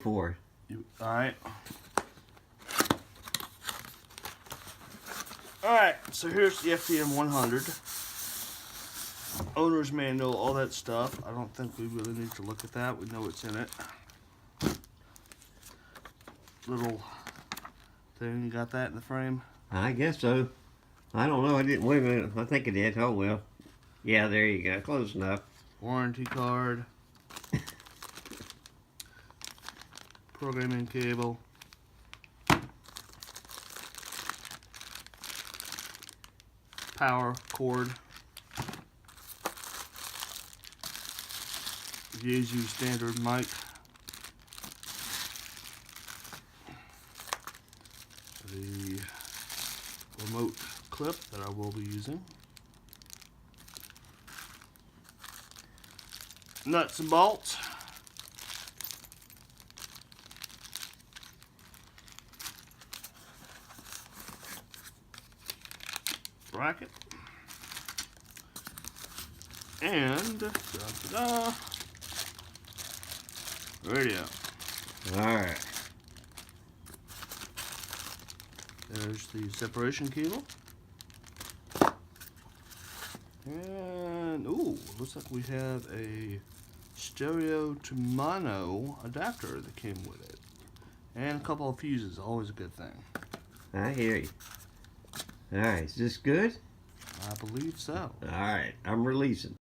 for. Alright. Alright, so here's the Ftm-100. Owner's manual, all that stuff. I don't think we really need to look at that. We know what's in it. Little thing, you got that in the frame? I guess so. I don't know. I didn't. Wait a minute. I think I did. Oh well. Yeah, there you go. Close enough. Warranty card. Programming cable. Power cord. Yaesu standard mic. The remote clip that I will be using. Nuts and bolts. Bracket. And da-da-da, radio. Alright. There's the separation cable. And, ooh, looks like we have a stereo to mono adapter that came with it. And a couple of fuses, always a good thing. I hear you. Alright, is this good? I believe so. Alright, I'm releasing.